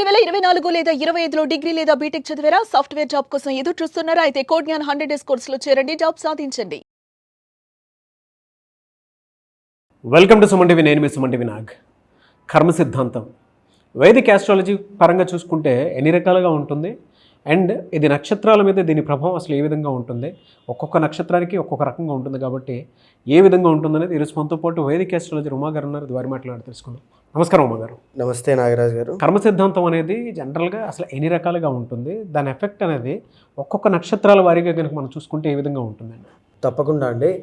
2024 లేదా 25లో డిగ్రీ లేదా బీటెక్ చదివారా? సాఫ్ట్వేర్ జాబ్ కోసం ఎదురు చూస్తున్నారా? అయితే కోడ్ జ్ఞాన్ 100 డేస్ కోర్సులో చేరండి, జాబ్ సాధించండి. Welcome to Suman TV. నేను మీ సుమన్ టీవీ నాగ్. కర్మ సిద్ధాంతం వైదిక్ ఆస్ట్రాలజీ పరంగా చూసుకుంటే ఎన్ని రకాలుగా ఉంటుంది అండ్ ఇది నక్షత్రాల మీద దీని ప్రభావం అసలు ఏ విధంగా ఉంటుంది, ఒక్కొక్క నక్షత్రానికి ఒక్కొక్క రకంగా ఉంటుంది కాబట్టి ఏ విధంగా ఉంటుందనేది ఈరోజు మనతో పాటు వైదిక్ ఆస్ట్రాలజీ ఉమా గారు ఉన్నారు. వారి మాట్లాడి తెలుసుకుందాం. నమస్కారం ఉమా గారు. నమస్తే నాగరాజు గారు. కర్మ సిద్ధాంతం అనేది జనరల్గా అసలు ఎన్ని రకాలుగా ఉంటుంది, దాని ఎఫెక్ట్ అనేది ఒక్కొక్క నక్షత్రాల వారీగా కనుక మనం చూసుకుంటే ఏ విధంగా ఉంటుందండి? తప్పకుండా అండి.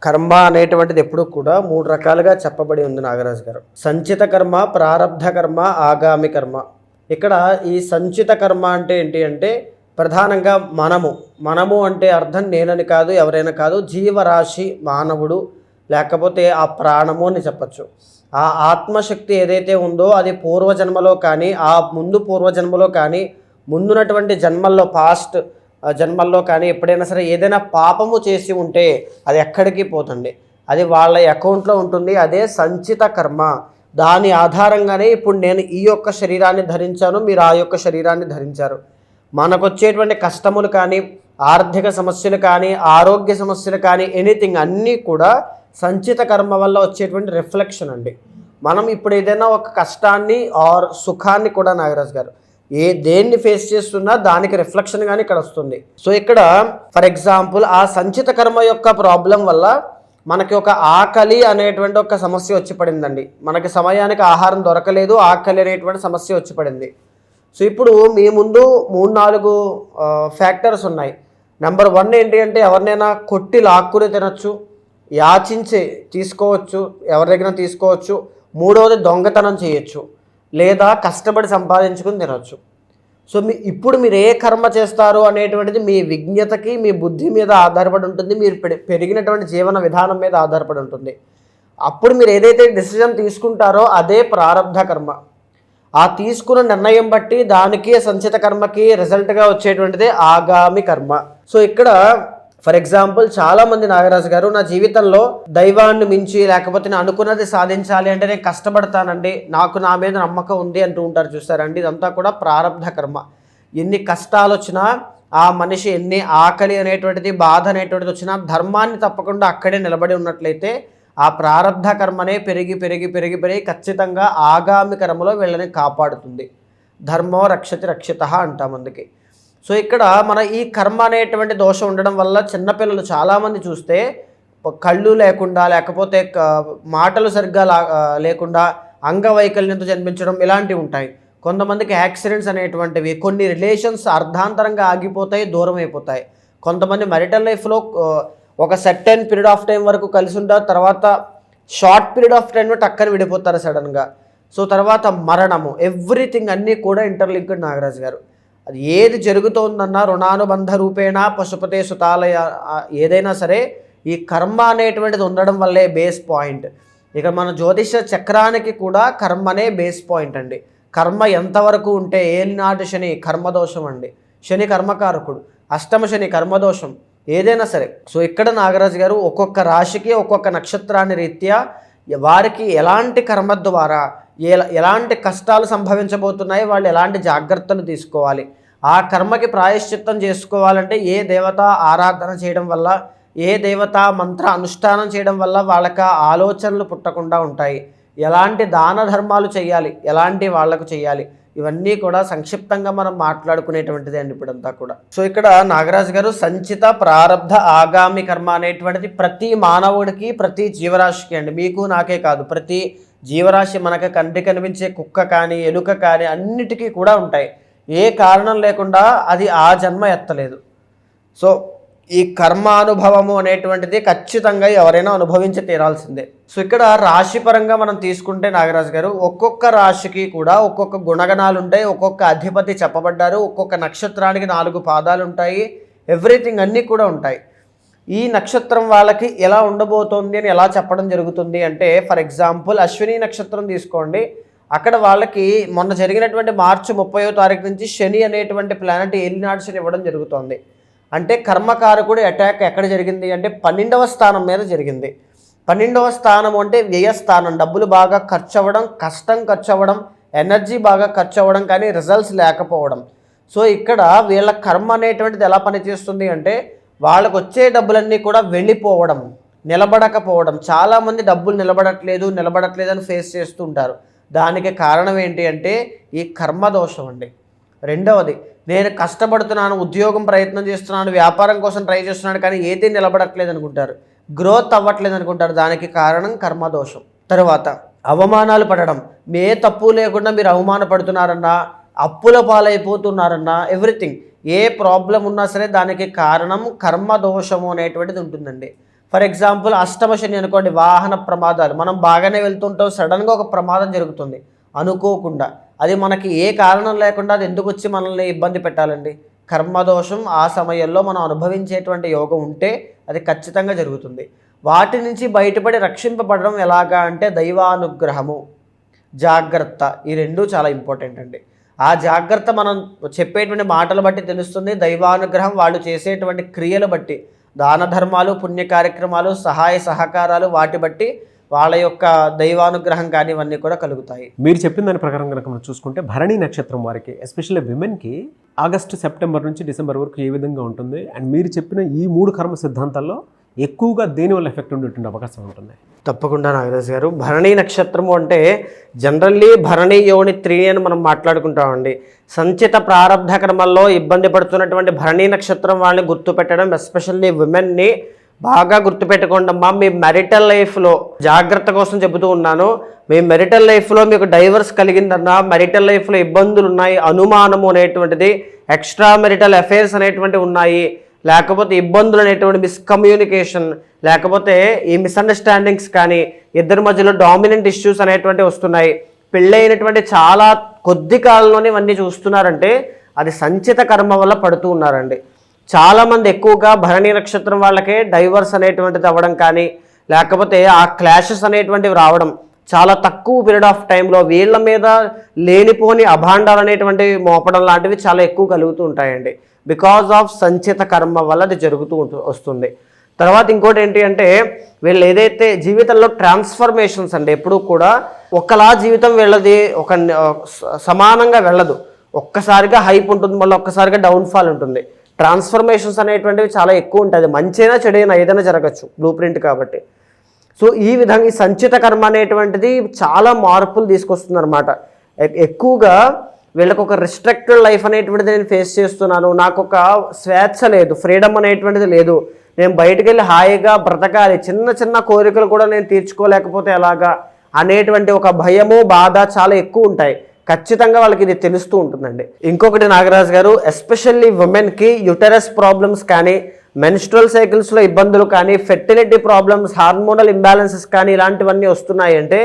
కర్మ అనేటువంటిది ఎప్పుడూ కూడా 3 రకాలుగా చెప్పబడి ఉంది నాగరాజు గారు. సంచిత కర్మ, ప్రారబ్ధ కర్మ, ఆగామి కర్మ. ఇక్కడ ఈ సంచిత కర్మ అంటే ఏంటి అంటే ప్రధానంగా మనము అంటే అర్థం నేనని కాదు, ఎవరైనా కాదు, జీవరాశి, మానవుడు, లేకపోతే ఆ ప్రాణము అని చెప్పచ్చు. ఆ ఆత్మశక్తి ఏదైతే ఉందో అది పూర్వజన్మలో కానీ, ఆ ముందు పూర్వజన్మలో కానీ, ముందున్నటువంటి జన్మల్లో, పాస్ట్ జన్మల్లో కానీ ఎప్పుడైనా సరే ఏదైనా పాపము చేసి ఉంటే అది ఎక్కడికి పోతుంది, అది వాళ్ళ అకౌంట్లో ఉంటుంది. అదే సంచిత కర్మ. దాని ఆధారంగానే ఇప్పుడు నేను ఈ యొక్క శరీరాన్ని ధరించాను, మీరు ఆ యొక్క శరీరాన్ని ధరించారు. మనకు వచ్చేటువంటి కష్టములు కానీ, ఆర్థిక సమస్యలు కానీ, ఆరోగ్య సమస్యలు కానీ, ఎనీథింగ్ అన్నీ కూడా సంచిత కర్మ వల్ల వచ్చేటువంటి రిఫ్లెక్షన్ అండి. మనం ఇప్పుడు ఏదైనా ఒక కష్టాన్ని ఆర్ సుఖాన్ని కూడా నాగరాజు గారు దేన్ని ఫేస్ చేస్తున్నా దానికి రిఫ్లెక్షన్ కానీ ఇక్కడ వస్తుంది. సో ఇక్కడ ఫర్ ఎగ్జాంపుల్ ఆ సంచిత కర్మ యొక్క ప్రాబ్లం వల్ల మనకి ఒక ఆకలి అనేటువంటి ఒక సమస్య వచ్చి పడిందండి. మనకి సమయానికి ఆహారం దొరకలేదు, ఆకలి అనేటువంటి సమస్య వచ్చి పడింది. సో ఇప్పుడు మీ ముందు 3-4 ఫ్యాక్టర్స్ ఉన్నాయి. నెంబర్ 1 ఏంటి అంటే ఎవరినైనా కొట్టి లాక్కుని తినచ్చు, యాచించి తీసుకోవచ్చు, ఎవరి దగ్గర తీసుకోవచ్చు. 3వది దొంగతనం చేయొచ్చు, లేదా కష్టపడి సంపాదించుకుని తినచ్చు. సో ఇప్పుడు మీరు ఏ కర్మ చేస్తారు అనేటువంటిది మీ విజ్ఞతకి, మీ బుద్ధి మీద ఆధారపడి ఉంటుంది, మీరు పెరిగినటువంటి జీవన విధానం మీద ఆధారపడి ఉంటుంది. అప్పుడు మీరు ఏదైతే డెసిజన్ తీసుకుంటారో అదే ప్రారబ్ధ కర్మ. ఆ తీసుకున్న నిర్ణయం బట్టి దానికి సంచిత కర్మకి రిజల్ట్గా వచ్చేటువంటిదే ఆగామి కర్మ. సో ఇక్కడ ఫర్ ఎగ్జాంపుల్ చాలామంది నాగరాజు గారు, నా జీవితంలో దైవాన్ని మించి లేకపోతే నేను అనుకున్నది సాధించాలి అంటే నేను కష్టపడతానండి, నాకు నా మీద నమ్మకం ఉంది అంటూ ఉంటారు. చూస్తారండి, ఇదంతా కూడా ప్రారబ్ధ కర్మ. ఎన్ని కష్టాలు వచ్చినా, ఆ మనిషి ఎన్ని ఆకలి అనేటువంటిది, బాధ అనేటువంటిది వచ్చినా ధర్మాన్ని తప్పకుండా అక్కడే నిలబడి ఉన్నట్లయితే ఆ ప్రారబ్ధ కర్మనే పెరిగి పెరిగి పెరిగి పెరిగి ఖచ్చితంగా ఆగామి కర్మలో వీళ్ళని కాపాడుతుంది. ధర్మో రక్షతి రక్షిత అంటాం అందుకే. సో ఇక్కడ మన ఈ కర్మ అనేటువంటి దోషం ఉండడం వల్ల చిన్నపిల్లలు చాలామంది చూస్తే కళ్ళు లేకుండా, లేకపోతే మాటలు సరిగ్గా లేకుండా అంగవైకల్యంతో జన్మించడం ఇలాంటివి ఉంటాయి. కొంతమందికి యాక్సిడెంట్స్ అనేటువంటివి, కొన్ని రిలేషన్స్ అర్ధాంతరంగా ఆగిపోతాయి, దూరం అయిపోతాయి. కొంతమంది మ్యారిటల్ లైఫ్లో ఒక సర్టెన్ పీరియడ్ ఆఫ్ టైం వరకు కలిసి ఉంటారు, తర్వాత షార్ట్ పీరియడ్ ఆఫ్ టైంలో టక్కని విడిపోతారు సడన్గా. సో తర్వాత మరణము, ఎవ్రీథింగ్ అన్నీ కూడా ఇంటర్లింక్డ్ నాగరాజు గారు. అది ఏది జరుగుతోందన్నా రుణానుబంధ రూపేణ పశుపతే సుతాలయ, ఏదైనా సరే ఈ కర్మ అనేటువంటిది ఉండడం వల్లే బేస్ పాయింట్. ఇక మన జ్యోతిష చక్రానికి కూడా కర్మనే బేస్ పాయింట్ అండి. కర్మ ఎంతవరకు ఉంటే, ఏలినాటి శని కర్మదోషం అండి, శని కర్మకారకుడు, అష్టమ శని కర్మదోషం, ఏదైనా సరే. సో ఇక్కడ నాగరాజు గారు ఒక్కొక్క రాశికి ఒక్కొక్క నక్షత్రాన్ని రీత్యా వారికి ఎలాంటి కర్మ ద్వారా ఎలాంటి కష్టాలు సంభవించబోతున్నాయి, వాళ్ళు ఎలాంటి జాగ్రత్తలు తీసుకోవాలి, ఆ కర్మకి ప్రాయశ్చిత్తం చేసుకోవాలంటే ఏ దేవత ఆరాధన చేయడం వల్ల, ఏ దేవత మంత్ర అనుష్ఠానం చేయడం వల్ల వాళ్ళకి ఆలోచనలు పుట్టకుండా ఉంటాయి, ఎలాంటి దాన ధర్మాలు చేయాలి, ఎలాంటి వాళ్లకు చేయాలి, ఇవన్నీ కూడా సంక్షిప్తంగా మనం మాట్లాడుకునేటువంటిది అండి ఇప్పుడంతా కూడా. సో ఇక్కడ నాగరాజు గారు సంచిత, ప్రారబ్ధ, ఆగామి కర్మ అనేటువంటిది ప్రతి మానవుడికి, ప్రతి జీవరాశికి అండి, మీకు నాకే కాదు, ప్రతి జీవరాశి, మనకు కంటి కనిపించే కుక్క కానీ, ఎలుక కానీ అన్నిటికీ కూడా ఉంటాయి. ఏ కారణం లేకుండా అది ఆ జన్మ ఎత్తలేదు. సో ఈ కర్మానుభవము అనేటువంటిది ఖచ్చితంగా ఎవరైనా అనుభవించి తీరాల్సిందే. సో ఇక్కడ రాశి పరంగా మనం తీసుకుంటే నాగరాజు గారు ఒక్కొక్క రాశికి కూడా ఒక్కొక్క గుణగణాలు ఉంటాయి, ఒక్కొక్క అధిపతి చెప్పబడ్డారు, ఒక్కొక్క నక్షత్రానికి 4 పాదాలు ఉంటాయి, ఎవ్రీథింగ్ అన్నీ కూడా ఉంటాయి. ఈ నక్షత్రం వాళ్ళకి ఎలా ఉండబోతోంది అని ఎలా చెప్పడం జరుగుతుంది అంటే ఫర్ ఎగ్జాంపుల్ అశ్విని నక్షత్రం తీసుకోండి. అక్కడ వాళ్ళకి మొన్న జరిగినటువంటి మార్చి 30వ తారీఖు నుంచి శని అనేటువంటి ప్లానెట్ ఏలినాడు శని ఇవ్వడం జరుగుతోంది. అంటే కర్మకారకుడు అటాక్ ఎక్కడ జరిగింది అంటే 12వ స్థానం మీద జరిగింది. 12వ స్థానం అంటే వ్యయస్థానం, డబ్బులు బాగా ఖర్చు అవ్వడం, కష్టం ఖర్చు అవ్వడం, ఎనర్జీ బాగా ఖర్చు అవ్వడం కానీ రిజల్ట్స్ లేకపోవడం. సో ఇక్కడ వీళ్ళ కర్మ అనేటువంటిది ఎలా పనిచేస్తుంది అంటే వాళ్ళకు వచ్చే డబ్బులన్నీ కూడా వెళ్ళిపోవడం, నిలబడకపోవడం. చాలామంది డబ్బులు నిలబడట్లేదు అని ఫేస్ చేస్తూ ఉంటారు. దానికి కారణం ఏంటి అంటే ఈ కర్మదోషం అండి. రెండవది, నేను కష్టపడుతున్నాను, ఉద్యోగం ప్రయత్నం చేస్తున్నాను, వ్యాపారం కోసం ట్రై చేస్తున్నాను, కానీ ఏది నిలబడట్లేదు అనుకుంటారు, గ్రోత్ అవ్వట్లేదు అనుకుంటారు. దానికి కారణం కర్మదోషం. తర్వాత అవమానాలు పడడం, ఏ తప్పు లేకుండా మీరు అవమానపడుతున్నారన్నా, అప్పుల పాలైపోతున్నారన్నా, ఎవ్రీథింగ్ ఏ ప్రాబ్లం ఉన్నా సరే దానికి కారణం కర్మదోషము అనేటువంటిది ఉంటుందండి. ఫర్ ఎగ్జాంపుల్ అష్టమ శని అనుకోండి, వాహన ప్రమాదాలు. మనం బాగానే వెళ్తుంటాం, సడన్గా ఒక ప్రమాదం జరుగుతుంది అనుకోకుండా. అది మనకి ఏ కారణం లేకుండా అది ఎందుకు వచ్చి మనల్ని ఇబ్బంది పెట్టాలండి? కర్మదోషం ఆ సమయంలో మనం అనుభవించేటువంటి యోగం ఉంటే అది ఖచ్చితంగా జరుగుతుంది. వాటి నుంచి బయటపడి రక్షింపబడడం ఎలాగా అంటే దైవానుగ్రహము, జాగ్రత్త. ఈ రెండూ చాలా ఇంపార్టెంట్ అండి. ఆ జాగ్రత్త మనం చెప్పేటువంటి మాటలు బట్టి తెలుస్తుంది, దైవానుగ్రహం వాళ్ళు చేసేటువంటి క్రియలు బట్టి, దాన ధర్మాలు, పుణ్య కార్యక్రమాలు, సహాయ సహకారాలు, వాటి బట్టి వాళ్ళ యొక్క దైవానుగ్రహం కానీ ఇవన్నీ కూడా కలుగుతాయి. మీరు చెప్పిన దాని ప్రకారం కనుక మనం చూసుకుంటే భరణి నక్షత్రం వారికి, ఎస్పెషల్లీ విమెన్కి ఆగస్టు సెప్టెంబర్ నుంచి డిసెంబర్ వరకు ఏ విధంగా ఉంటుంది? అండ్ మీరు చెప్పిన ఈ 3 కర్మ సిద్ధాంతాల్లో ఎక్కువగా దేనివల్ల ఎఫెక్ట్ ఉండేటువంటి అవకాశం ఉంటుంది? తప్పకుండా నాగరాజు గారు, భరణి నక్షత్రము అంటే జనరల్లీ భరణి యోని 3 అని మనం మాట్లాడుకుంటామండి. సంచిత ప్రారంధ కర్మల్లో ఇబ్బంది పడుతున్నటువంటి భరణి నక్షత్రం వాళ్ళని గుర్తుపెట్టడం, ఎస్పెషల్లీ విమెన్ని బాగా గుర్తుపెట్టుకోండమ్మా. మీ మెరిటల్ లైఫ్లో జాగ్రత్త కోసం చెబుతూ ఉన్నాను. మీ మెరిటల్ లైఫ్లో మీకు డైవర్స్ కలిగిందన్నా, మెరిటల్ లైఫ్లో ఇబ్బందులు ఉన్నాయి, అనుమానము అనేటువంటిది, ఎక్స్ట్రా మెరిటల్ అఫైర్స్ అనేటువంటివి ఉన్నాయి, లేకపోతే ఇబ్బందులు అనేటువంటి మిస్కమ్యూనికేషన్, లేకపోతే ఈ మిస్అండర్స్టాండింగ్స్ కానీ, ఇద్దరి మధ్యలో డామినెంట్ ఇష్యూస్ అనేటువంటివి వస్తున్నాయి, పెళ్ళైనటువంటి చాలా కొద్ది కాలంలోనే ఇవన్నీ చూస్తున్నారంటే అది సంచిత కర్మ వల్ల పడుతూ ఉన్నారండి. చాలామంది ఎక్కువగా భరణి నక్షత్రం వాళ్ళకే డైవర్స్ అనేటువంటిది అవ్వడం కానీ, లేకపోతే ఆ క్లాషెస్ అనేటువంటివి రావడం, చాలా తక్కువ పీరియడ్ ఆఫ్ టైంలో వీళ్ళ మీద లేనిపోని అభాండాలు అనేటువంటివి మోపడం లాంటివి చాలా ఎక్కువ కలుగుతూ ఉంటాయండి. బికాజ్ ఆఫ్ సంచిత కర్మ వల్ల అది జరుగుతూ వస్తుంది. తర్వాత ఇంకోటి ఏంటి అంటే వీళ్ళు ఏదైతే జీవితంలో ట్రాన్స్ఫర్మేషన్స్ అండి, ఎప్పుడూ కూడా ఒకలా జీవితం వీళ్ళది ఒక సమానంగా వెళ్ళదు. ఒక్కసారిగా హైప్ ఉంటుంది, మళ్ళీ ఒక్కసారిగా డౌన్ఫాల్ ఉంటుంది. ట్రాన్స్ఫర్మేషన్స్ అనేటువంటివి చాలా ఎక్కువ ఉంటుంది. మంచైనా చెడైనా ఏదైనా జరగచ్చు, బ్లూ ప్రింట్ కాబట్టి. సో ఈ విధంగా ఈ సంచిత కర్మ అనేటువంటిది చాలా మార్పులు తీసుకొస్తుంది అనమాట. ఎక్కువగా వీళ్ళకి ఒక రిస్ట్రిక్టెడ్ లైఫ్ అనేటువంటిది నేను ఫేస్ చేస్తున్నాను, నాకు ఒక స్వేచ్ఛ లేదు, ఫ్రీడమ్ అనేటువంటిది లేదు, నేను బయటకు వెళ్ళి హాయిగా బ్రతకాలి, చిన్న చిన్న కోరికలు కూడా నేను తీర్చుకోలేకపోతే ఎలాగా అనేటువంటి ఒక భయము, బాధ చాలా ఎక్కువ ఉంటాయి. ఖచ్చితంగా వాళ్ళకి ఇది తెలుస్తూ ఉంటుందండి. ఇంకొకటి నాగరాజు గారు, ఎస్పెషల్లీ ఉమెన్కి యుటరస్ ప్రాబ్లమ్స్ కానీ, మెన్స్ట్రల్ సైకిల్స్లో ఇబ్బందులు కానీ, ఫెర్టిలిటీ ప్రాబ్లమ్స్, హార్మోనల్ ఇంబ్యాలెన్సెస్ కానీ ఇలాంటివన్నీ వస్తున్నాయి అంటే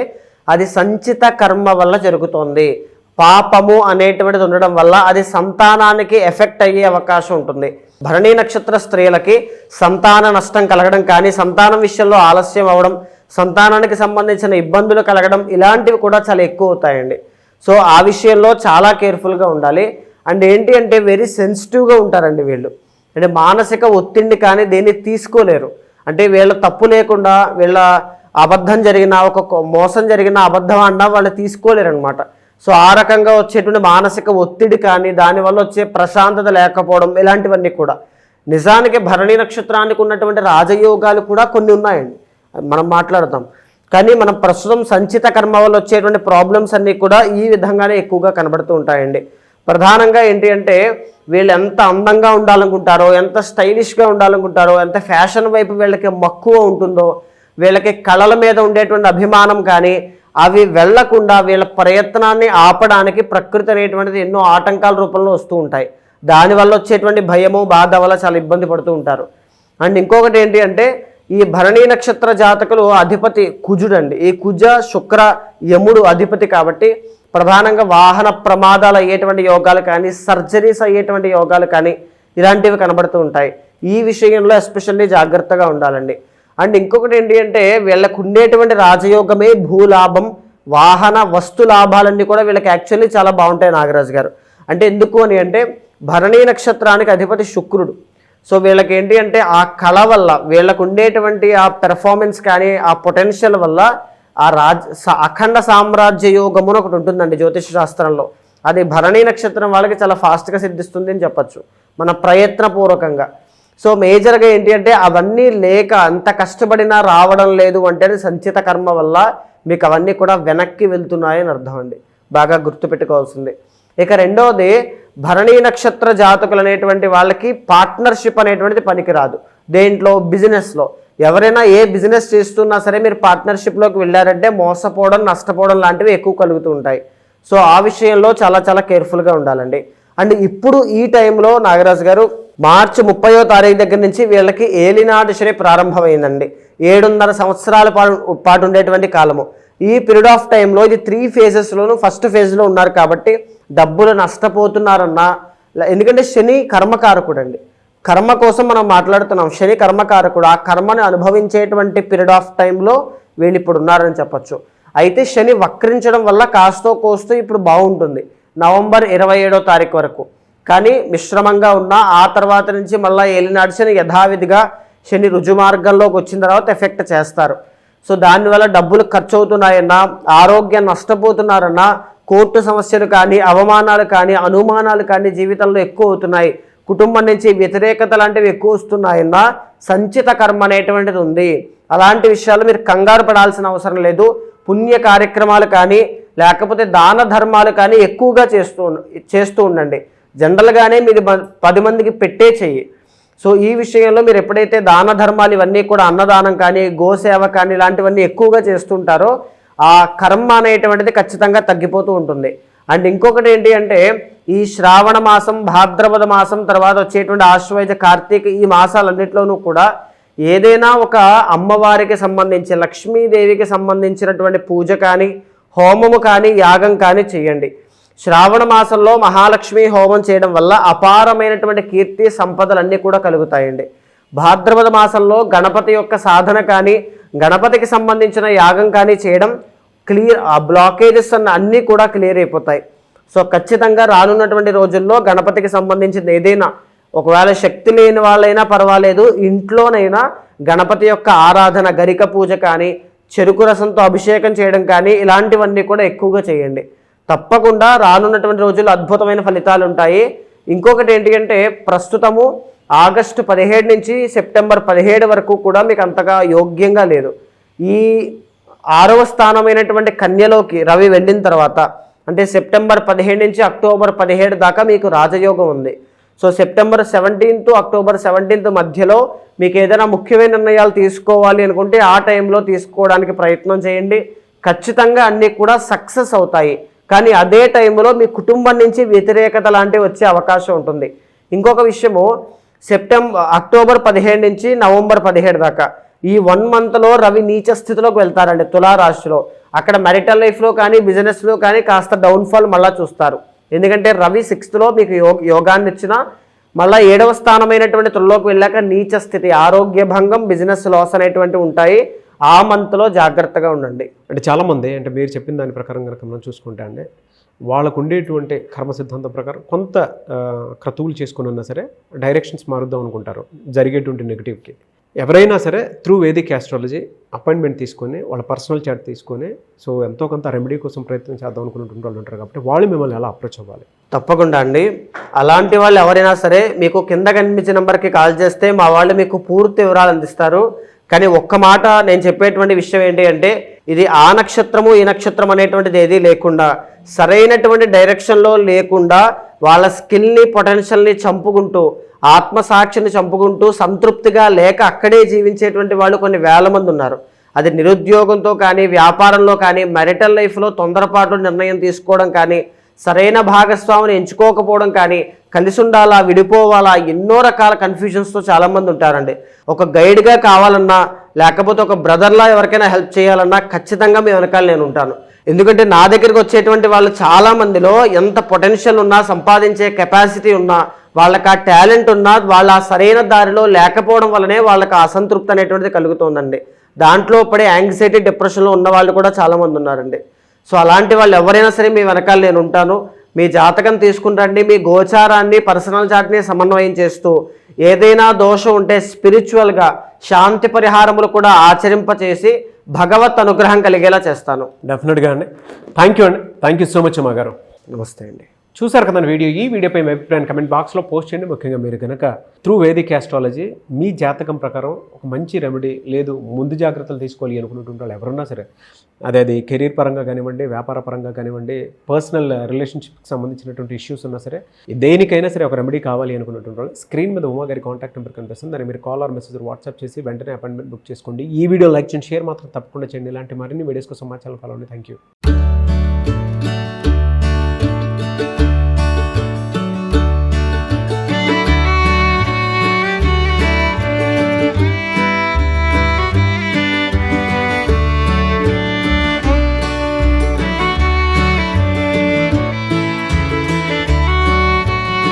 అది సంచిత కర్మ వల్ల జరుగుతోంది. పాపము అనేటువంటిది ఉండడం వల్ల అది సంతానానికి ఎఫెక్ట్ అయ్యే అవకాశం ఉంటుంది. భరణి నక్షత్ర స్త్రీలకి సంతాన నష్టం కలగడం కానీ, సంతానం విషయంలో ఆలస్యం అవ్వడం, సంతానానికి సంబంధించిన ఇబ్బందులు కలగడం ఇలాంటివి కూడా చాలా ఎక్కువ అవుతాయండి. సో ఆ విషయంలో చాలా కేర్ఫుల్గా ఉండాలి. అండ్ ఏంటి అంటే వెరీ సెన్సిటివ్గా ఉంటారండి వీళ్ళు. అంటే మానసిక ఒత్తిడిని కానీ దేన్ని తీసుకోలేరు. అంటే వీళ్ళ తప్పు లేకుండా, వీళ్ళ అబద్ధం జరిగినా, ఒక మోసం జరిగినా, అబద్ధం అన్నా వాళ్ళు తీసుకోలేరు అనమాట. సో ఆ రకంగా వచ్చేటువంటి మానసిక ఒత్తిడి కానీ, దానివల్ల వచ్చే ప్రశాంతత లేకపోవడం ఇలాంటివన్నీ కూడా. నిజానికి భరణి నక్షత్రానికి ఉన్నటువంటి రాజయోగాలు కూడా కొన్ని ఉన్నాయండి, మనం మాట్లాడతాం. కానీ మనం ప్రస్తుతం సంచిత కర్మ వల్ల వచ్చేటువంటి ప్రాబ్లమ్స్ అన్నీ కూడా ఈ విధంగానే ఎక్కువగా కనబడుతూ ఉంటాయండి. ప్రధానంగా ఏంటి అంటే వీళ్ళు ఎంత అందంగా ఉండాలనుకుంటారో, ఎంత స్టైలిష్గా ఉండాలనుకుంటారో, ఎంత ఫ్యాషన్ వైపు వీళ్ళకి మక్కువ ఉంటుందో, వీళ్ళకి కళల మీద ఉండేటువంటి అభిమానం కానీ అవి వెళ్లకుండా వీళ్ళ ప్రయత్నాన్ని ఆపడానికి ప్రకృతి అనేటువంటిది ఎన్నో ఆటంకాల రూపంలో వస్తూ ఉంటాయి. దానివల్ల వచ్చేటువంటి భయము, బాధ వల్ల చాలా ఇబ్బంది పడుతూ ఉంటారు. అండ్ ఇంకొకటి ఏంటి అంటే ఈ భరణి నక్షత్ర జాతకులు అధిపతి కుజుడండి. ఈ కుజ, శుక్ర, యముడు అధిపతి కాబట్టి ప్రధానంగా వాహన ప్రమాదాలు అయ్యేటువంటి యోగాలు కానీ, సర్జరీస్ అయ్యేటువంటి యోగాలు కానీ ఇలాంటివి కనబడుతూ ఉంటాయి. ఈ విషయంలో ఎస్పెషల్లీ జాగ్రత్తగా ఉండాలండి. అండ్ ఇంకొకటి ఏంటి అంటే వీళ్ళకు ఉండేటువంటి రాజయోగమే భూలాభం, వాహన, వస్తు లాభాలన్నీ కూడా వీళ్ళకి యాక్చువల్లీ చాలా బాగుంటాయి నాగరాజు గారు. అంటే ఎందుకు అని అంటే భరణి నక్షత్రానికి అధిపతి శుక్రుడు. సో వీళ్ళకి ఏంటి అంటే ఆ కళ వల్ల, వీళ్ళకు ఉండేటువంటి ఆ పెర్ఫార్మెన్స్ కానీ, ఆ పొటెన్షియల్ వల్ల అఖండ సామ్రాజ్య యోగము అని ఒకటి ఉంటుందండి జ్యోతిష శాస్త్రంలో. అది భరణీ నక్షత్రం వాళ్ళకి చాలా ఫాస్ట్గా సిద్ధిస్తుంది అని చెప్పచ్చు మన ప్రయత్నపూర్వకంగా. సో మేజర్గా ఏంటి అంటే అవన్నీ లేక అంత కష్టపడినా రావడం లేదు అంటే సంచిత కర్మ వల్ల మీకు అవన్నీ కూడా వెనక్కి వెళ్తున్నాయని అర్థం అండి, బాగా గుర్తుపెట్టుకోవాల్సింది. ఇక రెండవది, భరణీ నక్షత్ర జాతకులు అనేటువంటి వాళ్ళకి పార్ట్నర్షిప్ అనేటువంటిది పనికిరాదు. దేంట్లో? బిజినెస్లో. ఎవరైనా ఏ బిజినెస్ చేస్తున్నా సరే మీరు పార్ట్నర్షిప్లోకి వెళ్ళారంటే మోసపోవడం, నష్టపోవడం లాంటివి ఎక్కువ కలుగుతూ ఉంటాయి. సో ఆ విషయంలో చాలా చాలా కేర్ఫుల్గా ఉండాలండి. అండ్ ఇప్పుడు ఈ టైంలో నాగరాజు గారు మార్చి 30వ తారీఖు దగ్గర నుంచి వీళ్ళకి ఏలినాటి శని ప్రారంభమైందండి. 7.5 సంవత్సరాల పాటు ఉండేటువంటి కాలము. ఈ పీరియడ్ ఆఫ్ టైంలో ఇది 3 ఫేజెస్లోనూ ఫస్ట్ ఫేజ్లో ఉన్నారు కాబట్టి డబ్బులు నష్టపోతున్నారన్నా, ఎందుకంటే శని కర్మకారకుడు అండి. కర్మ కోసం మనం మాట్లాడుతున్నాం. శని కర్మకారకుడు. ఆ కర్మని అనుభవించేటువంటి పీరియడ్ ఆఫ్ టైంలో వీళ్ళు ఇప్పుడు ఉన్నారని చెప్పచ్చు. అయితే శని వక్రించడం వల్ల కాస్తో కోస్తూ ఇప్పుడు బాగుంటుంది నవంబర్ 27వ తారీఖు వరకు. కానీ మిశ్రమంగా ఉన్న ఆ తర్వాత నుంచి మళ్ళీ ఏలినాటి శని యథావిధిగా శని రుజుమార్గంలోకి వచ్చిన తర్వాత ఎఫెక్ట్ చేస్తారు. సో దానివల్ల డబ్బులు ఖర్చు అవుతున్నాయన్నా, ఆరోగ్యం నష్టపోతున్నారన్నా, కోర్టు సమస్యలు కానీ, అవమానాలు కానీ, అనుమానాలు కానీ జీవితంలో ఎక్కువ అవుతున్నాయి, కుటుంబం నుంచి వ్యతిరేకత లాంటివి ఎక్కువ వస్తున్నాయన్నా సంచిత కర్మ అనేటువంటిది ఉంది. అలాంటి విషయాలు మీరు కంగారు పడాల్సిన అవసరం లేదు. పుణ్య కార్యక్రమాలు కానీ లేకపోతే దాన ధర్మాలు కానీ ఎక్కువగా చేస్తూ ఉండండి. జనరల్గానే మీరు 10 మందికి పెట్టే చెయ్యి. సో ఈ విషయంలో మీరు ఎప్పుడైతే దాన ధర్మాలు ఇవన్నీ కూడా అన్నదానం కానీ, గోసేవ కానీ ఇలాంటివన్నీ ఎక్కువగా చేస్తుంటారో ఆ కర్మ అనేటువంటిది ఖచ్చితంగా తగ్గిపోతూ ఉంటుంది. అండ్ ఇంకొకటి ఏంటి అంటే ఈ శ్రావణ మాసం, భాద్రపద మాసం, తర్వాత వచ్చేటువంటి ఆశ్వయుజ, కార్తీక ఈ మాసాలన్నింటిలోనూ కూడా ఏదైనా ఒక అమ్మవారికి సంబంధించి, లక్ష్మీదేవికి సంబంధించినటువంటి పూజ కానీ, హోమము కానీ, యాగం కానీ చేయండి. శ్రావణ మాసంలో మహాలక్ష్మి హోమం చేయడం వల్ల అపారమైనటువంటి కీర్తి సంపదలన్నీ కూడా కలుగుతాయండి. భాద్రపద మాసంలో గణపతి యొక్క సాధన కానీ, గణపతికి సంబంధించిన యాగం కానీ చేయడం క్లియర్, ఆ బ్లాకేజెస్ అన్నీ కూడా క్లియర్ అయిపోతాయి. సో ఖచ్చితంగా రానున్నటువంటి రోజుల్లో గణపతికి సంబంధించిన ఏదైనా, ఒకవేళ శక్తి లేని వాళ్ళైనా పర్వాలేదు, ఇంట్లోనైనా గణపతి యొక్క ఆరాధన, గరిక పూజ కానీ, చెరుకు రసంతో అభిషేకం చేయడం కానీ ఇలాంటివన్నీ కూడా ఎక్కువగా చేయండి. తప్పకుండా రానున్నటువంటి రోజుల్లో అద్భుతమైన ఫలితాలు ఉంటాయి. ఇంకొకటి ఏంటి అంటే ప్రస్తుతము ఆగస్టు 17 నుంచి సెప్టెంబర్ 17 వరకు కూడా మీకు అంతగా యోగ్యంగా లేదు. ఈ 6వ స్థానమైనటువంటి కన్యలోకి రవి వెళ్ళిన తర్వాత, అంటే సెప్టెంబర్ 17 నుంచి అక్టోబర్ 17 దాకా మీకు రాజయోగం ఉంది. సో సెప్టెంబర్ 17 టు అక్టోబర్ 17 మధ్యలో మీకు ఏదైనా ముఖ్యమైన నిర్ణయాలు తీసుకోవాలి అనుకుంటే ఆ టైంలో తీసుకోవడానికి ప్రయత్నం చేయండి. ఖచ్చితంగా అన్నీ కూడా సక్సెస్ అవుతాయి. కానీ అదే టైంలో మీ కుటుంబం నుంచి వ్యతిరేకత లాంటివి వచ్చే అవకాశం ఉంటుంది. ఇంకొక విషయము, అక్టోబర్ 15 నుంచి నవంబర్ 17 దాకా ఈ 1 మంత్లో రవి నీచ స్థితిలోకి వెళ్తారండి తులారాశిలో. అక్కడ మ్యారిటల్ లైఫ్లో కానీ, బిజినెస్లో కానీ కాస్త డౌన్ఫాల్ మళ్ళీ చూస్తారు. ఎందుకంటే రవి 6th మీకు యోగాన్ని ఇచ్చిన మళ్ళీ 7వ స్థానమైనటువంటి తులలోకి వెళ్ళాక నీచ స్థితి, ఆరోగ్య భంగం, బిజినెస్ లాస్ అనేటువంటివి ఉంటాయి. ఆ మంత్లో జాగ్రత్తగా ఉండండి. అంటే చాలామంది, అంటే మీరు చెప్పిన దాని ప్రకారం కనుక మనం చూసుకుంటే అండి, వాళ్ళకు ఉండేటువంటి కర్మ సిద్ధాంతం ప్రకారం కొంత క్రతువులు చేసుకుని ఉన్నా సరే డైరెక్షన్స్ మారుద్దాం అనుకుంటారు జరిగేటువంటి నెగిటివ్కి. ఎవరైనా సరే త్రూ వేదిక్ ఆస్ట్రాలజీ అపాయింట్మెంట్ తీసుకొని, వాళ్ళ పర్సనల్ చాట్ తీసుకొని, సో ఎంతో కొంత రెమెడీ కోసం ప్రయత్నం చేద్దాం అనుకున్నటువంటి వాళ్ళు ఉంటారు కాబట్టి వాళ్ళు మిమ్మల్ని ఎలా అప్రోచ్ అవ్వాలి? తప్పకుండా అండి. అలాంటి వాళ్ళు ఎవరైనా సరే మీకు కింద కనిపించే నెంబర్కి కాల్ చేస్తే మా వాళ్ళు మీకు పూర్తి వివరాలు అందిస్తారు. కానీ ఒక్క మాట నేను చెప్పేటువంటి విషయం ఏంటి అంటే, ఇది ఆ నక్షత్రము ఈ నక్షత్రం అనేటువంటిది ఏదీ లేకుండా, సరైనటువంటి డైరెక్షన్లో లేకుండా వాళ్ళ స్కిల్ని, పొటెన్షియల్ని చంపుకుంటూ, ఆత్మసాక్షిని చంపుకుంటూ సంతృప్తిగా లేక అక్కడే జీవించేటువంటి వాళ్ళు కొన్ని వేల మంది ఉన్నారు. అది నిరుద్యోగంతో కానీ, వ్యాపారంలో కానీ, మ్యారిటల్ లైఫ్లో తొందరపాటు నిర్ణయం తీసుకోవడం కానీ, సరైన భాగస్వామిని ఎంచుకోకపోవడం కానీ, కలిసి ఉండాలా, విడిపోవాలా, ఎన్నో రకాల కన్ఫ్యూజన్స్తో చాలామంది ఉంటారండి. ఒక గైడ్గా కావాలన్నా, లేకపోతే ఒక బ్రదర్లా ఎవరికైనా హెల్ప్ చేయాలన్నా ఖచ్చితంగా మీ వెనకాల నేను ఉంటాను. ఎందుకంటే నా దగ్గరికి వచ్చేటువంటి వాళ్ళు చాలామందిలో ఎంత పొటెన్షియల్ ఉన్నా, సంపాదించే కెపాసిటీ ఉన్నా, వాళ్ళకి ఆ టాలెంట్ ఉన్నా, వాళ్ళ ఆ సరైన దారిలో లేకపోవడం వల్లనే వాళ్ళకి అసంతృప్తి అనేటువంటిది కలుగుతుందండి. దాంట్లో పడే యాంగ్జైటీ, డిప్రెషన్లో ఉన్న వాళ్ళు కూడా చాలామంది ఉన్నారండి. సో అలాంటి వాళ్ళు ఎవరైనా సరే మీ వెనకాల నేను ఉంటాను. మీ జాతకం తీసుకుని రండి, మీ గోచారాన్ని, పర్సనల్ చార్ట్ని సమన్వయం చేస్తూ ఏదైనా దోషం ఉంటే స్పిరిచువల్గా శాంతి పరిహారములు కూడా ఆచరింపచేసి భగవత్ అనుగ్రహం కలిగేలా చేస్తాను. డెఫినెట్గా అండి. థ్యాంక్ యూ సో మచ్ అమ్మ గారు. నమస్తే అండి. చూసారు కదండి వీడియో. ఈ వీడియోపై మీ అభిప్రాయాన్ని కమెంట్ బాక్స్లో పోస్ట్ చేయండి. ముఖ్యంగా మీరు కనుక త్రూ వేదిక్ ఆస్ట్రాలజీ మీ జాతకం ప్రకారం ఒక మంచి రెమెడీ లేదు ముందు జాగ్రత్తలు తీసుకోవాలి అనుకున్నటువంటి వాళ్ళు ఎవరున్నా సరే, అది కెరీర్ పరంగా కానివ్వండి, వ్యాపార పరంగా కానివ్వండి, పర్సనల్ రిలేషన్షిప్కి సంబంధించినటువంటి ఇష్యూస్ ఉన్నా సరే, దేనికైనా సరే ఒక రెమెడీ కావాలి అనుకున్నటువంటి వాళ్ళు స్క్రీన్ మీద ఉమా గారి కాంటాక్ట్ నెంబర్ కనిపిస్తుంది. దాన్ని మీరు కాల్ ఆర్ మెసేజ్ వాట్సాప్ చేసి వెంటనే అపాయింట్మెంట్ బుక్ చేసుకోండి. ఈ వీడియో లైక్ చేయండి, షేర్ మాత్రం తప్పకుండా చేయండి. ఇలాంటి మరిన్ని వీడియోస్ కోసం మా ఛానల్ ఫాలో అవ్వండి. Thank you.